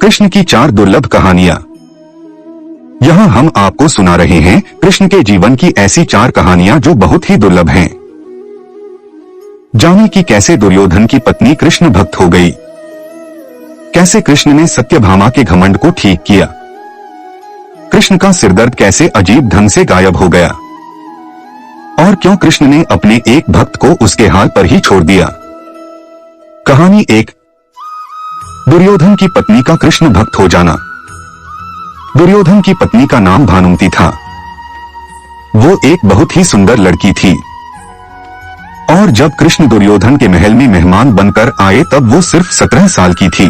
कृष्ण की 4 दुर्लभ कहानियां। यहां हम आपको सुना रहे हैं कृष्ण के जीवन की ऐसी 4 कहानियां जो बहुत ही दुर्लभ हैं। जानिए कि कैसे दुर्योधन की पत्नी कृष्ण भक्त हो गई, कैसे कृष्ण ने सत्यभामा के घमंड को ठीक किया, कृष्ण का सिरदर्द कैसे अजीब ढंग से गायब हो गया, और क्यों कृष्ण ने अपने एक भक्त को उसके हाल पर ही छोड़ दिया। कहानी 1, दुर्योधन की पत्नी का कृष्ण भक्त हो जाना। दुर्योधन की पत्नी का नाम भानुमति था। वो एक बहुत ही सुंदर लड़की थी और जब कृष्ण दुर्योधन के महल में मेहमान बनकर आए तब वो सिर्फ 17 साल की थी।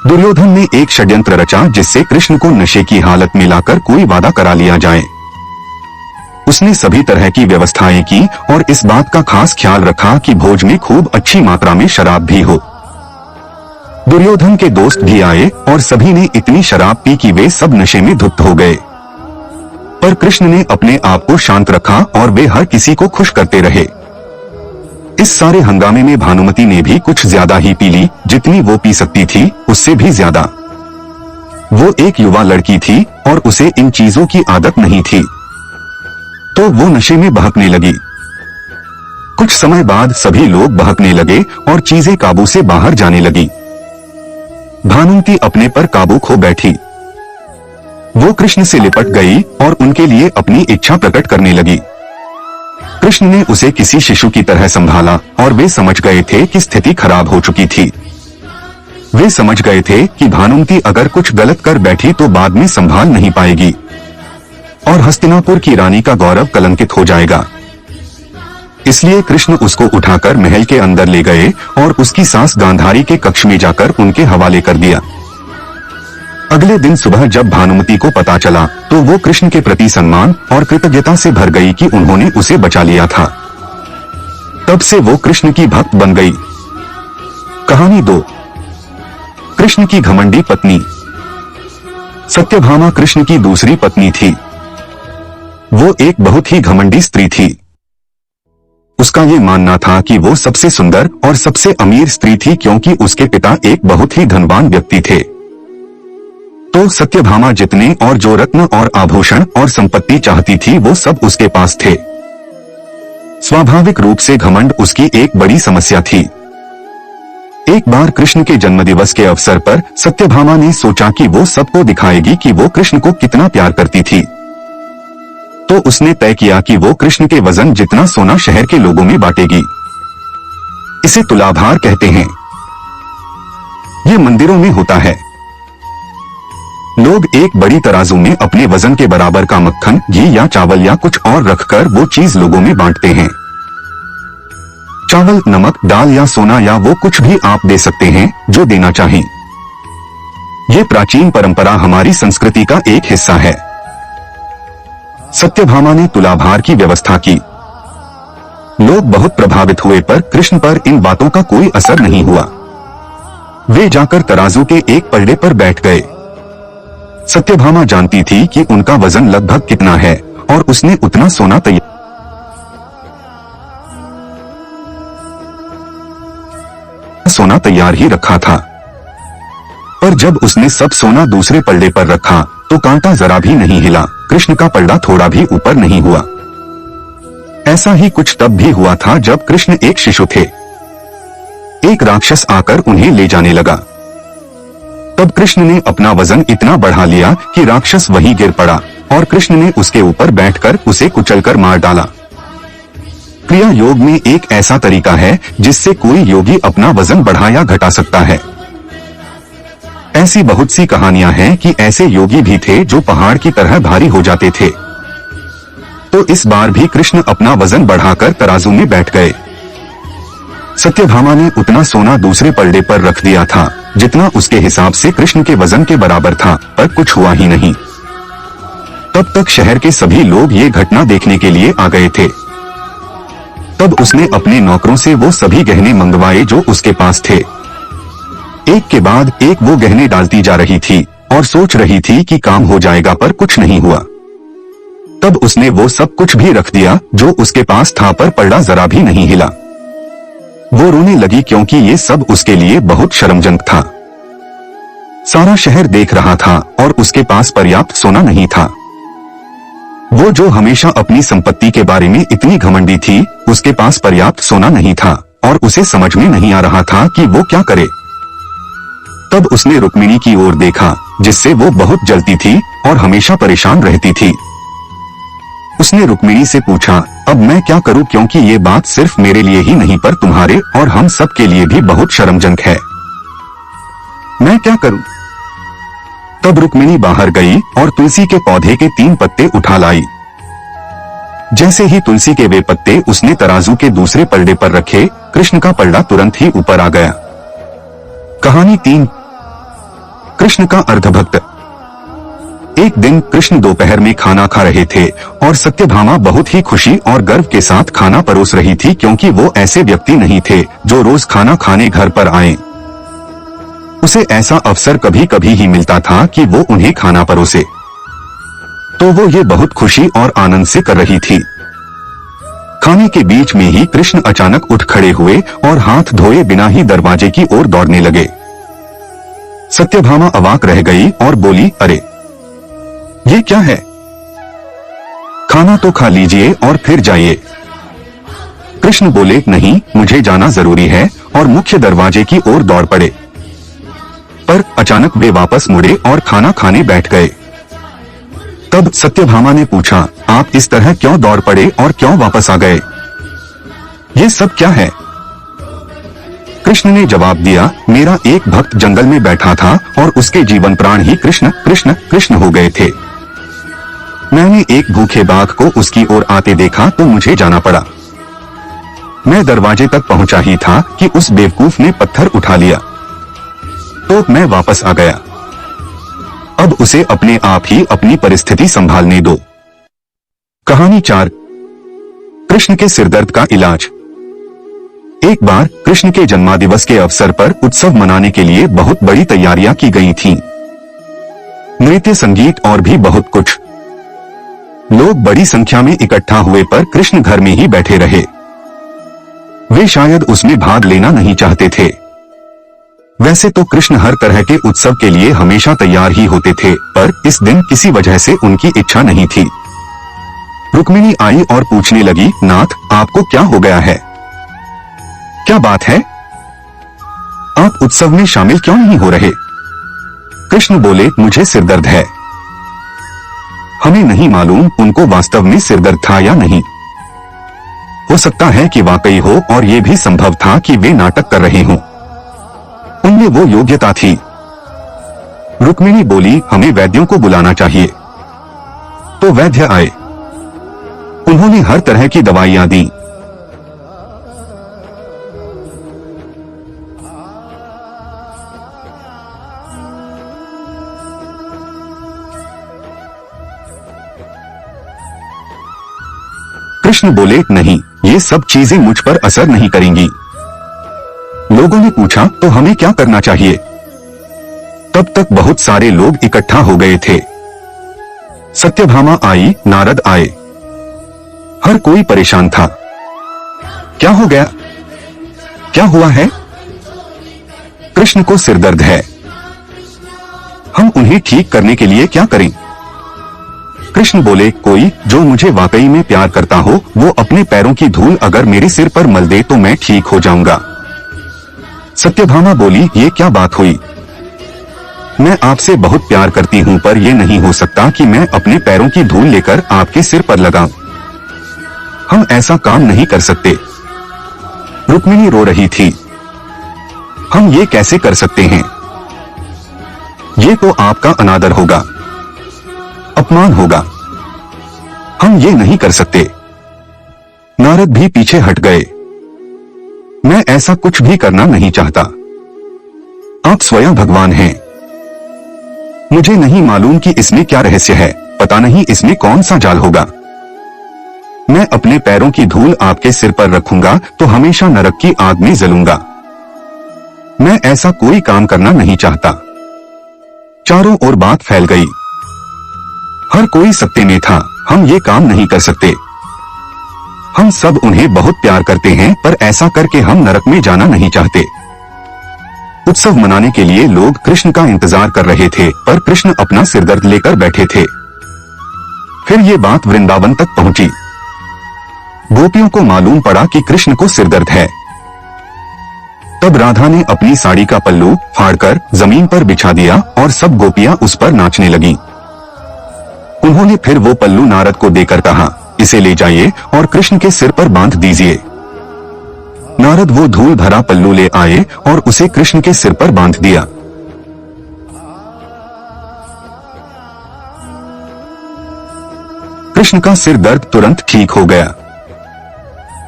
दुर्योधन ने एक षड्यंत्र रचा जिससे कृष्ण को नशे की हालत में लाकर कोई वादा करा लिया जाए। उसने सभी तरह की व्यवस्थाएं की और इस बात का खास ख्याल रखा कि भोज में खूब अच्छी मात्रा में शराब भी हो। दुर्योधन के दोस्त भी आए और सभी ने इतनी शराब पी कि वे सब नशे में धुत हो गए, पर कृष्ण ने अपने आप को शांत रखा और वे हर किसी को खुश करते रहे। इस सारे हंगामे में भानुमति ने भी कुछ ज्यादा ही पी ली, जितनी वो पी सकती थी उससे भी ज्यादा। वो एक युवा लड़की थी और उसे इन चीजों की आदत नहीं थी, तो वो नशे में बहकने लगी। कुछ समय बाद सभी लोग बहकने लगे और चीजें काबू से बाहर जाने लगी। भानुमति अपने पर काबू खो बैठी। वो कृष्ण से लिपट गई और उनके लिए अपनी इच्छा प्रकट करने लगी। कृष्ण ने उसे किसी शिशु की तरह संभाला और वे समझ गए थे कि स्थिति खराब हो चुकी थी। वे समझ गए थे कि भानुमति अगर कुछ गलत कर बैठी तो बाद में संभाल नहीं पाएगी और हस्तिनापुर की रानी का गौरव कलंकित हो जाएगा। इसलिए कृष्ण उसको उठाकर महल के अंदर ले गए और उसकी सास गांधारी के कक्ष में जाकर उनके हवाले कर दिया। अगले दिन सुबह जब भानुमति को पता चला तो वो कृष्ण के प्रति सम्मान और कृतज्ञता से भर गई कि उन्होंने उसे बचा लिया था। तब से वो कृष्ण की भक्त बन गई। कहानी 2, कृष्ण की घमंडी पत्नी। सत्यभामा कृष्ण की दूसरी पत्नी थी। वो एक बहुत ही घमंडी स्त्री थी। उसका ये मानना था कि वो सबसे सुंदर और सबसे अमीर स्त्री थी क्योंकि उसके पिता एक बहुत ही धनवान व्यक्ति थे। तो सत्यभामा जितने और जो रत्न और आभूषण और संपत्ति चाहती थी वो सब उसके पास थे। स्वाभाविक रूप से घमंड उसकी एक बड़ी समस्या थी। एक बार कृष्ण के जन्मदिवस के अवसर पर सत्यभामा ने सोचा कि वो सबको दिखाएगी कि वो कृष्ण को कितना प्यार करती थी। तो उसने तय किया कि वो कृष्ण के वजन जितना सोना शहर के लोगों में बांटेगी। इसे तुलाभार कहते हैं। ये मंदिरों में होता है। लोग एक बड़ी तराजू में अपने वजन के बराबर का मक्खन, घी या चावल या कुछ और रखकर वो चीज लोगों में बांटते हैं। चावल, नमक, दाल या सोना या वो कुछ भी आप दे सकते हैं जो देना चाहें। ये प्राचीन परंपरा हमारी संस्कृति का एक हिस्सा है। सत्यभामा ने तुलाभार की व्यवस्था की। लोग बहुत प्रभावित हुए पर कृष्ण पर इन बातों का कोई असर नहीं हुआ। वे जाकर तराजू के एक पलड़े पर बैठ गए। सत्यभामा जानती थी कि उनका वजन लगभग कितना है और उसने उतना सोना तैयार ही रखा था। पर जब उसने सब सोना दूसरे पलड़े पर रखा तो कांटा जरा भी नहीं हिला। कृष्ण का पलड़ा थोड़ा भी ऊपर नहीं हुआ। ऐसा ही कुछ तब भी हुआ था जब कृष्ण एक शिशु थे। एक राक्षस आकर उन्हें ले जाने लगा। तब कृष्ण ने अपना वजन इतना बढ़ा लिया कि राक्षस वहीं गिर पड़ा और कृष्ण ने उसके ऊपर बैठकर उसे कुचलकर मार डाला। क्रिया योग में एक ऐसा तरीका है जिससे कोई योगी अपना वजन बढ़ा या घटा सकता है। ऐसी बहुत सी कहानियां हैं कि ऐसे योगी भी थे जो पहाड़ की तरह भारी हो जाते थे। तो इस बार भी कृष्ण अपना वजन बढ़ाकर तराजू में बैठ गए। सत्यभामा ने उतना सोना दूसरे पलड़े पर रख दिया था जितना उसके हिसाब से कृष्ण के वजन के बराबर था, पर कुछ हुआ ही नहीं। तब तक शहर के सभी लोग ये घटना देखने के लिए आ गए थे। तब उसने अपने नौकरों से वो सभी गहने मंगवाए जो उसके पास थे। एक के बाद एक वो गहने डालती जा रही थी और सोच रही थी कि काम हो जाएगा, पर कुछ नहीं हुआ। तब उसने वो सब कुछ भी रख दिया जो उसके पास था, पर पलड़ा जरा भी नहीं हिला। वो रोने लगी क्योंकि ये सब उसके लिए बहुत शर्मजनक था। सारा शहर देख रहा था और उसके पास पर्याप्त सोना नहीं था। वो जो हमेशा अपनी संपत्ति के बारे में इतनी घमंडी थी, उसके पास पर्याप्त सोना नहीं था और उसे समझ में नहीं आ रहा था कि वो क्या करे। तब उसने रुक्मिणी की ओर देखा, जिससे वो बहुत जलती थी और हमेशा परेशान रहती थी। उसने रुक्मिणी से पूछा, अब मैं क्या करूं, क्योंकि ये बात सिर्फ मेरे लिए ही नहीं पर तुम्हारे और हम सब के लिए भी बहुत शर्मजनक है। मैं क्या करूं? तब रुक्मिणी बाहर गई और तुलसी के पौधे के 3 पत्ते उठा लाई। जैसे ही तुलसी के वे पत्ते उसने तराजू के दूसरे पलड़े पर रखे, कृष्ण का पलड़ा तुरंत ही ऊपर आ गया। कहानी 3। कृष्ण का अर्धभक्त। एक दिन कृष्ण दोपहर में खाना खा रहे थे और सत्यभामा बहुत ही खुशी और गर्व के साथ खाना परोस रही थी, क्योंकि वो ऐसे व्यक्ति नहीं थे जो रोज खाना खाने घर पर आए। उसे ऐसा अवसर कभी कभी ही मिलता था कि वो उन्हें खाना परोसे, तो वो ये बहुत खुशी और आनंद से कर रही थी। खाने के बीच में ही कृष्ण अचानक उठ खड़े हुए और हाथ धोए बिना ही दरवाजे की ओर दौड़ने लगे। सत्यभामा अवाक रह गई और बोली, अरे ये क्या है? खाना तो खा लीजिए और फिर जाइए। कृष्ण बोले, नहीं, मुझे जाना जरूरी है, और मुख्य दरवाजे की ओर दौड़ पड़े। पर अचानक वे वापस मुड़े और खाना खाने बैठ गए। तब सत्यभामा ने पूछा, आप इस तरह क्यों दौड़ पड़े और क्यों वापस आ गए? ये सब क्या है? कृष्ण ने जवाब दिया, मेरा एक भक्त जंगल में बैठा था और उसके जीवन प्राण ही कृष्ण कृष्ण कृष्ण हो गए थे। मैंने एक भूखे बाघ को उसकी ओर आते देखा तो मुझे जाना पड़ा। मैं दरवाजे तक पहुंचा ही था कि उस बेवकूफ ने पत्थर उठा लिया, तो मैं वापस आ गया। अब उसे अपने आप ही अपनी परिस्थिति संभालने दो। कहानी 4। कृष्ण के सिरदर्द का इलाज। एक बार कृष्ण के जन्मदिवस के अवसर पर उत्सव मनाने के लिए बहुत बड़ी तैयारियां की गई थीं। नृत्य, संगीत और भी बहुत कुछ। लोग बड़ी संख्या में इकट्ठा हुए पर कृष्ण घर में ही बैठे रहे। वे शायद उसमें भाग लेना नहीं चाहते थे। वैसे तो कृष्ण हर तरह के उत्सव के लिए हमेशा तैयार ही होते थे, पर इस दिन किसी वजह से उनकी इच्छा नहीं थी। रुक्मिणी आई और पूछने लगी, नाथ, आपको क्या हो गया है? क्या बात है? आप उत्सव में शामिल क्यों नहीं हो रहे? कृष्ण बोले, मुझे सिरदर्द है। हमें नहीं मालूम उनको वास्तव में सिरदर्द था या नहीं। हो सकता है कि वाकई हो, और ये भी संभव था कि वे नाटक कर रहे हों। उनमें वो योग्यता थी। रुक्मिणी बोली, हमें वैद्यों को बुलाना चाहिए। तो वैद्य आए। उन्होंने हर तरह की दवाइयां दी। कृष्ण बोले, नहीं, ये सब चीजें मुझ पर असर नहीं करेंगी। लोगों ने पूछा, तो हमें क्या करना चाहिए? तब तक बहुत सारे लोग इकट्ठा हो गए थे। सत्यभामा आई, नारद आए। हर कोई परेशान था। क्या हो गया? क्या हुआ है? कृष्ण को सिरदर्द है। हम उन्हें ठीक करने के लिए क्या करें? कृष्ण बोले, कोई जो मुझे वाकई में प्यार करता हो, वो अपने पैरों की धूल अगर मेरे सिर पर मल दे तो मैं ठीक हो जाऊंगा। सत्यभामा बोली, ये क्या बात हुई? मैं आपसे बहुत प्यार करती हूँ, पर यह नहीं हो सकता कि मैं अपने पैरों की धूल लेकर आपके सिर पर लगाऊं। हम ऐसा काम नहीं कर सकते। रुक्मिणी रो रही थी। हम ये कैसे कर सकते हैं? ये तो आपका अनादर होगा, अपमान होगा। हम ये नहीं कर सकते। नारद भी पीछे हट गए। मैं ऐसा कुछ भी करना नहीं चाहता। आप स्वयं भगवान हैं। मुझे नहीं मालूम कि इसमें क्या रहस्य है। पता नहीं इसमें कौन सा जाल होगा। मैं अपने पैरों की धूल आपके सिर पर रखूंगा तो हमेशा नरक की आग में जलूंगा। मैं ऐसा कोई काम करना नहीं चाहता। चारों ओर बात फैल गई। हर कोई सत्य में था। हम ये काम नहीं कर सकते। हम सब उन्हें बहुत प्यार करते हैं, पर ऐसा करके हम नरक में जाना नहीं चाहते। उत्सव मनाने के लिए लोग कृष्ण का इंतजार कर रहे थे, पर कृष्ण अपना सिरदर्द लेकर बैठे थे। फिर ये बात वृंदावन तक पहुंची। गोपियों को मालूम पड़ा कि कृष्ण को सिरदर्द है। तब राधा ने अपनी साड़ी का पल्लू फाड़कर जमीन पर बिछा दिया और सब गोपियां उस पर नाचने लगीं। उन्होंने फिर वो पल्लू नारद को देकर कहा, इसे ले जाइए और कृष्ण के सिर पर बांध दीजिए। नारद वो धूल भरा पल्लू ले आए और उसे कृष्ण के सिर पर बांध दिया। कृष्ण का सिर दर्द तुरंत ठीक हो गया।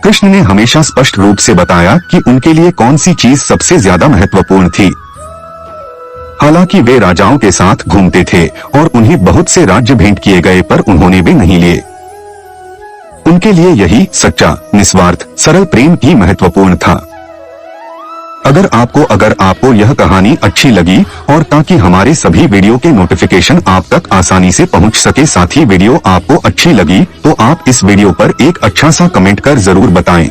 कृष्ण ने हमेशा स्पष्ट रूप से बताया कि उनके लिए कौन सी चीज सबसे ज्यादा महत्वपूर्ण थी। हालांकि वे राजाओं के साथ घूमते थे और उन्हें बहुत से राज्य भेंट किए गए, पर उन्होंने भी नहीं लिए। उनके लिए यही सच्चा, निस्वार्थ, सरल प्रेम ही महत्वपूर्ण था। अगर आपको यह कहानी अच्छी लगी और ताकि हमारे सभी वीडियो के नोटिफिकेशन आप तक आसानी से पहुंच सके, साथ ही वीडियो आपको अच्छी लगी तो आप इस वीडियो पर एक अच्छा सा कमेंट कर जरूर बताएं।